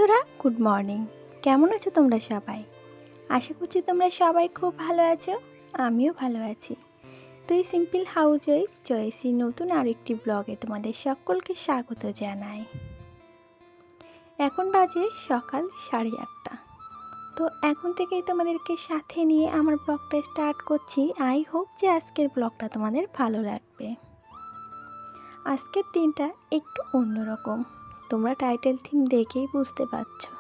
বন্ধুরা, good morning. কেমন আছো তোমরা সবাই? আশা করছি তোমরা সবাই খুব ভালো আছো। আমিও ভালো আছি। তো এই সিম্পল হাউস ওয়াইফ জয়শ্রীর নতুন আরেকটি ব্লগে তোমাদের সকলকে স্বাগত জানাই। এখন বাজে সকাল 8:30। তো এখন থেকেই তোমাদেরকে সাথে নিয়ে আমার ব্লগটা স্টার্ট করছি। আই হোপ যে আজকের ব্লগটা তোমাদের ভালো লাগবে। আজকের দিনটা একটু অন্যরকম। তোমরা টাইটেল থিম দেখেই বুঝতে পারছো।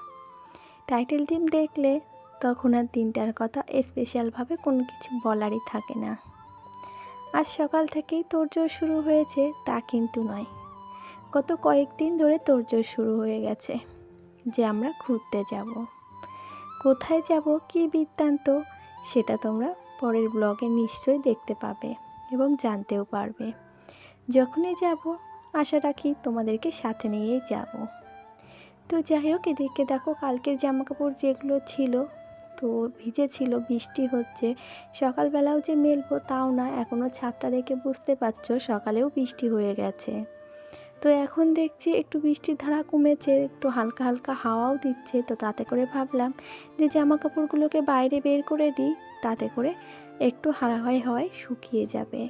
টাইটেল থিম দেখলে তখন আর দিনটার কথা স্পেশালভাবে কোনো কিছু বলারই থাকে না। আজ সকাল থেকেই তোড়জোড় শুরু হয়েছে তা কিন্তু নয়, গত কয়েকদিন ধরে তোড়জোড় শুরু হয়ে গেছে যে আমরা ঘুরতে যাব। কোথায় যাব, কী বৃত্তান্ত, সেটা তোমরা পরের ব্লগে নিশ্চয়ই দেখতে পাবে এবং জানতেও পারবে। যখনই যাব আশা রাখি তোমাদেরকে সাথে নিয়েই যাব। তো যাই হোক, এদিকে দেখো কালকের জামাকাপড় যেগুলো ছিল তো ভিজে ছিল, বৃষ্টি হচ্ছে। সকালবেলাও যে মেলবো তাও না, এখনও ছাদটা দেখে বুঝতে পারছো সকালেও বৃষ্টি হয়ে গেছে। তো এখন দেখছি একটু বৃষ্টির ধারা কমেছে, একটু হালকা হালকা হাওয়াও দিচ্ছে। তো তাতে করে ভাবলাম যে জামাকাপড়গুলোকে বাইরে বের করে দিই, তাতে করে একটু হাওয়ায় হাওয়ায় শুকিয়ে যাবে।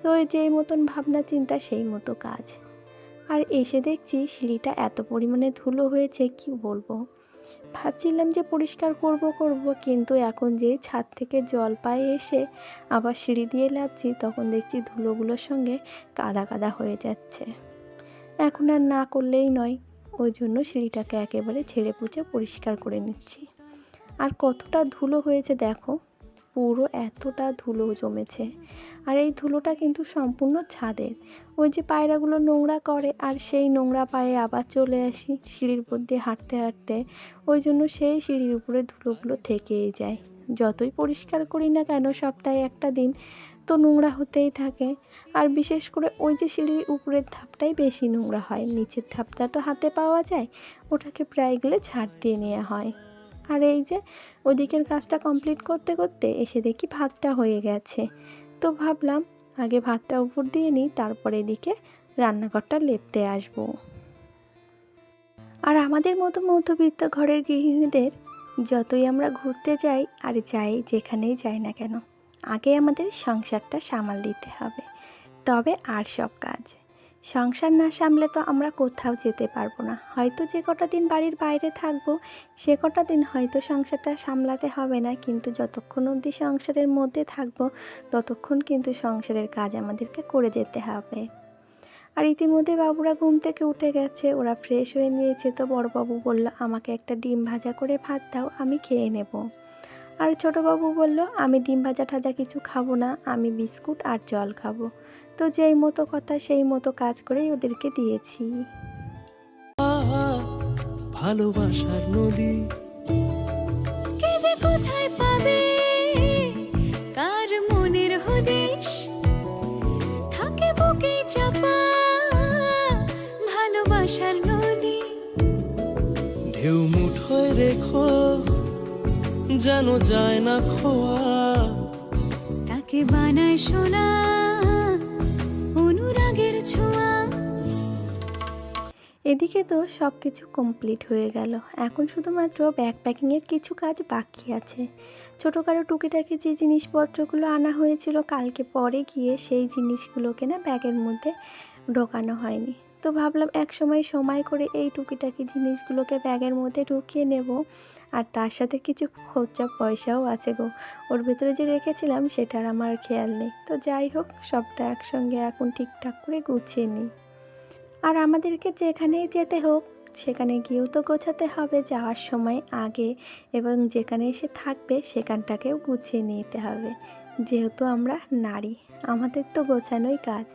তো যেই মতন ভাবনা চিন্তা সেই মতো কাজ। আর এসে দেখছি সিঁড়িটা এত পরিমাণে ধুলো হয়েছে কি বলবো। ভাবছিলাম যে পরিষ্কার করব কিন্তু এখন যে ছাদ থেকে জল পায়ে এসে আবার সিঁড়ি দিয়ে নামছি তখন দেখছি ধুলোগুলোর সঙ্গে কাদা কাদা হয়ে যাচ্ছে। এখন আর না করলেই নয়, ওই জন্য সিঁড়িটাকে একেবারে ঝেড়ে পুছে পরিষ্কার করে নিচ্ছি। আর কতটা ধুলো হয়েছে দেখো, পুরো এতটা ধুলো জমেছে। আর এই ধুলোটা কিন্তু সম্পূর্ণ ছাদের। ওই যে পায়রাগুলো নোংরা করে আর সেই নোংরা পায়ে আবার চলে আসি সিঁড়ির উপর দিয়ে হাঁটতে হাঁটতে, ওই জন্য সেই সিঁড়ির উপরে ধুলোগুলো থেকেই যায়। যতই পরিষ্কার করি না কেন সপ্তাহে একটা দিন তো নোংরা হতেই থাকে। আর বিশেষ করে ওই যে সিঁড়ির উপরের ধাপটাই বেশি নোংরা হয়, নিচের ধাপটা তো হাতে পাওয়া যায়, ওটাকে প্রায় গেলে ঝাড় দিয়ে নেওয়া হয়। আর এই যে ওদিকের কাজটা কমপ্লিট করতে করতে এসে দেখি ভাতটা হয়ে গেছে। তো ভাবলাম আগে ভাতটা উপর দিয়ে নিই, তারপরে এদিকে রান্নাঘরটা লেপতে আসবো। আর আমাদের মতো মধ্যবিত্ত ঘরের গৃহিণীদের যতই আমরা ঘুরতে যাই আর যাই যেখানেই যাই না কেন, আগে আমাদের সংসারটা সামাল দিতে হবে, তবে আর সব কাজ। সংসার না সামলে তো আমরা কোথাও যেতে পারবো না। হয়তো যে কটা দিন বাড়ির বাইরে থাকবো সে কটা দিন হয়তো সংসারটা সামলাতে হবে না, কিন্তু যতক্ষণ অবধি সংসারের মধ্যে থাকবো ততক্ষণ কিন্তু সংসারের কাজ আমাদেরকে করে যেতে হবে। আর ইতিমধ্যে বাবুরা ঘুম থেকে উঠে গেছে, ওরা ফ্রেশ হয়ে নিয়েছে। তো বড়বাবু বলল আমাকে একটা ডিম ভাজা করে ভাত দাও, আমি খেয়ে নেব। আর ছোটোবাবু বলল আমি ডিম ভাজা ঠাজা কিছু খাবো না, আমি বিস্কুট আর জল খাবো। তো যেই মতো কথা সেই মতো কাজ করেই ওদেরকে দিয়েছি। ভালোবাসার নদী কে যে কোথায় পাবে, কার মনের হদিশ থাকে বুকে চাপা, ভালোবাসার নদী। ঢেউ মুঠোয় রেখো যেন যায় না খোয়া, তাকে বানায় সোনা অনুরাগের ছোঁয়া। এদিকে তো সব কিছু কমপ্লিট হয়ে গেল, এখন শুধুমাত্র ব্যাগ প্যাকিংয়ের কিছু কাজ বাকি আছে। ছোটোখাটো টুকিটাকি যে জিনিসপত্রগুলো আনা হয়েছিল কালকে পরে গিয়ে সেই জিনিসগুলোকে না ব্যাগের মধ্যে ঢোকানো হয়নি। তো ভাবলাম এক সময় করে এই টুকিটাকি জিনিসগুলোকে ব্যাগের মধ্যে ঢুকিয়ে নেব। আর তার সাথে কিছু খরচা পয়সাও আছে গো, ওর ভেতরে যে রেখেছিলাম সেটার আমার খেয়াল নেই। তো যাই হোক, সবটা একসঙ্গে এখন ঠিকঠাক করে গুছিয়ে নিই। আর আমাদেরকে যেখানেই যেতে হোক সেখানে গিয়েও তো গোছাতে হবে যাওয়ার সময় আগে, এবং যেখানে এসে থাকবে সেখানটাকেও গুছিয়ে নিতে হবে। যেহেতু আমরা নারী, আমাদের তো গোছানোই কাজ।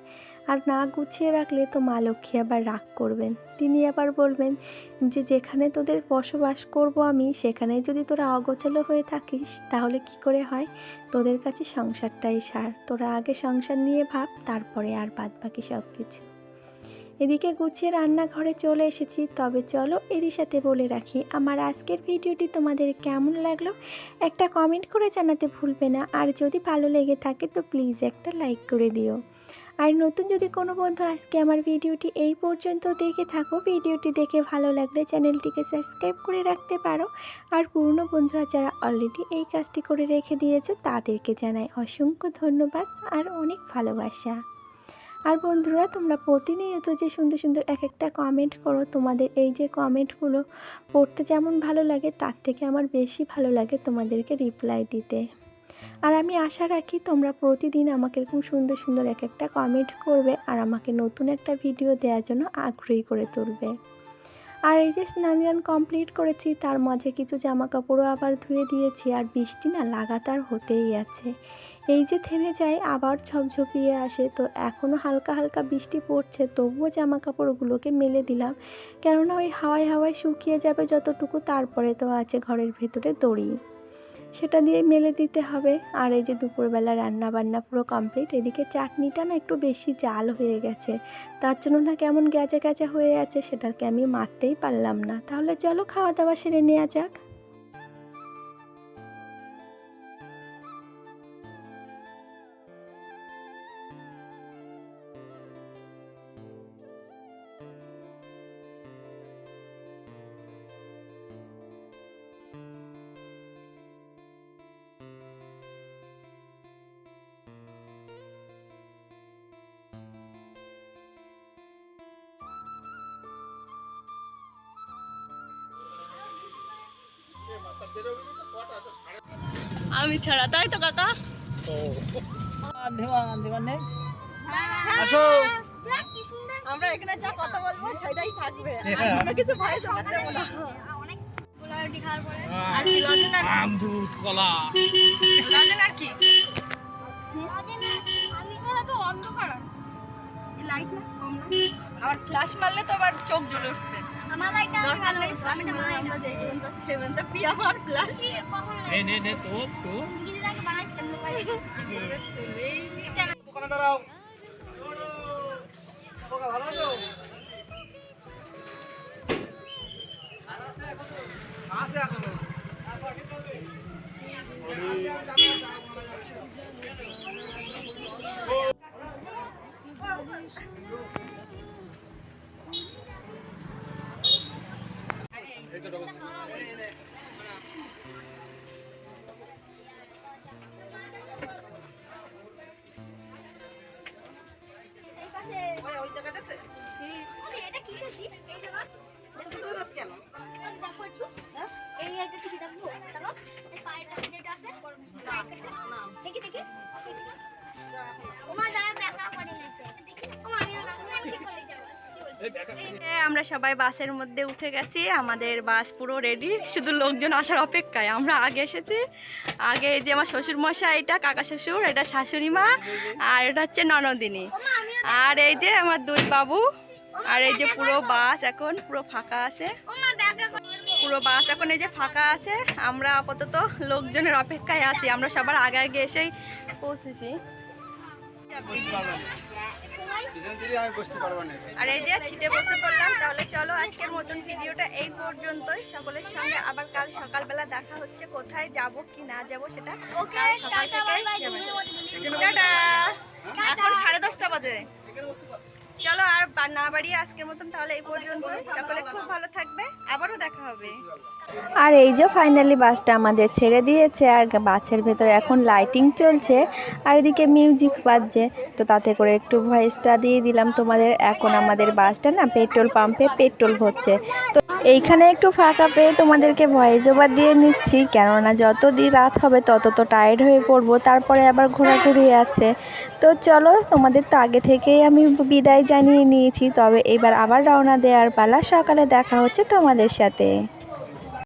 আর না গুছিয়ে রাখলে তো মা লক্ষ্মী আবার রাগ করবেন। তিনি আবার বলবেন যে যেখানে তোদের বসবাস করব আমি সেখানে যদি তোরা অগোছালো হয়ে থাকিস তাহলে কি করে হয়? তোদের কাছে সংসারটাই সার, তোরা আগে সংসার নিয়ে ভাব, তারপরে আর বাদ বাকি সব কিছু। এদিকে গুছিয়ে রান্নাঘরে চলে এসেছি। তবে চলো এরই সাথে বলে রাখি আমার আজকের ভিডিওটি তোমাদের কেমন লাগলো একটা কমেন্ট করে জানাতে ভুলবে না। আর যদি ভালো লেগে থাকে তো প্লিজ একটা লাইক করে দিও। আর নতুন যদি কোনো বন্ধু আজকে আমার ভিডিওটি এই পর্যন্ত দেখে থাকো, ভিডিওটি দেখে ভালো লাগলে চ্যানেলটিকে সাবস্ক্রাইব করে রাখতে পারো। আর পুরনো বন্ধুরা যারা অলরেডি এই কাজটি করে রেখে দিয়েছো তাদেরকে জানাই অসংখ্য ধন্যবাদ আর অনেক ভালোবাসা। আর বন্ধুরা, তোমরা প্রতিনিয়ত যে সুন্দর সুন্দর এক একটা কমেন্ট করো, তোমাদের এই যে কমেন্টগুলো পড়তে যেমন ভালো লাগে তার থেকে আমার বেশি ভালো লাগে তোমাদেরকে রিপ্লাই দিতে। আর আমি আশা রাখি তোমরা প্রতিদিন আমাকে এরকম সুন্দর সুন্দর এক একটা কমেন্ট করবে আর আমাকে নতুন একটা ভিডিও দেওয়ার জন্য আগ্রহী করে তুলবে। আর এই যে স্নান কমপ্লিট করেছি, তার মাঝে কিছু জামা কাপড়ও আবার ধুয়ে দিয়েছি। আর বৃষ্টি না লাগাতার হতেই আছে, এই যে থেমে যায় আবার ঝপঝপিয়ে আসে। তো এখনও হালকা হালকা বৃষ্টি পড়ছে, তবুও জামা কাপড়গুলোকে মেলে দিলাম, কেননা ওই হাওয়ায় হাওয়ায় শুকিয়ে যাবে যতটুকু, তারপরে তো আছে ঘরের ভেতরে দড়ি, সেটা দিয়ে মেলে দিতে হবে। আর এই যে দুপুরবেলা রান্না বান্না পুরো কমপ্লিট। এদিকে চাটনিটা না একটু বেশি জাল হয়ে গেছে, তার জন্য না কেমন গ্যাজা গ্যাজা হয়ে আছে, সেটাকে আমি মারতেই পারলাম না। তাহলে চলো খাওয়া দাওয়া সেরে নেওয়া যাক। আমি ছাড়া, তাই তো কাকা? আসো। আমরা এখানে যা কথা বলবো সেটাই থাকবে, আর কিছু ভয় জমাতে দেবো না। আর কি লজেন আর আম, দুধ, কলা। লজেন আর কি? আমি ওরা তো অন্ধকার আছে, এই লাইট না কম না, আবার ফ্ল্যাশ মারলে তো আবার চোখ জ্বলে উঠবে। আমার লাইটটা দরকার নেই, ফ্ল্যাশ মারলে আমরা যেই পর্যন্ত আছি সেই পর্যন্ত পি আমার ফ্ল্যাশ। নে তো গিরিদাকে বানাইছিলাম লোকাই এই দোকানে দাঁড়াও। ভালো আছো? আছে এখনো। ওই জায়গাতে আছে। এটা কিসের শীত? এই জায়গা সুরজ কেন? দেখো একটু এই একটা কি দেখো দেখো এই পায়ের কাছে যেটা আছে না দেখি দেখি ওমা যারা দেখা করে নিছে ওমা আমি না আমি কি করে যাব আমরা সবাই বাসের মধ্যে উঠে গেছি, আমাদের বাস পুরো রেডি, শুধু লোকজন আসার অপেক্ষায়। আমরা আগে এসেছি, আগে যে আমার শ্বশুর মশাই, এটা কাকা শ্বশুর, এটা শাশুড়ি মা, আর এটা হচ্ছে ননদিনী, আর এই যে আমার দুই বাবু। আর এই যে পুরো বাস এখন পুরো ফাঁকা আছে, ওমা ব্যাগা পুরো বাস এখন এই যে ফাঁকা আছে। আমরা আপাতত লোকজনের অপেক্ষায় আছি, আমরা সবার আগে আগে এসেই পৌঁছেছি। আর এই যে ছিটে বসে পড়লাম। তাহলে চলো আজকের মতন ভিডিওটা এই পর্যন্তই। সকলের সঙ্গে আবার কাল সকালবেলা দেখা হচ্ছে, কোথায় যাব কি না যাব সেটা কাল সকাল থেকে টাটা। এখন 10:30 বাজে। চলো আর না বাড়িয়ে আজকের মতন তাহলে এই পর্যন্তই। সকলে খুব ভালো থাকবে, আবারও দেখা হবে। আর এই যে ফাইনালি বাসটা আমাদের ছেড়ে দিয়েছে, আর বাসের ভেতরে এখন লাইটিং চলছে আর এদিকে মিউজিক বাজছে। তো তাতে করে একটু ভয়েসটা দিয়ে দিলাম তোমাদের। এখন আমাদের বাসটা না পেট্রোল পাম্পে পেট্রোল ভরছে, তো এইখানে একটু ফাঁকা পেয়ে তোমাদেরকে ভয়েস ওভার দিয়ে নিচ্ছি, কেননা যত দিন রাত হবে তত তো টায়ার্ড হয়ে পড়বো, তারপরে আবার ঘোরাঘুরি আছে। তো চলো, তোমাদের তো আগে থেকেই আমি বিদায় জানিয়ে নিয়েছি, তবে এবার আবার রওনা দেওয়ার পালা। সকালে দেখা হচ্ছে তোমাদের সাথে।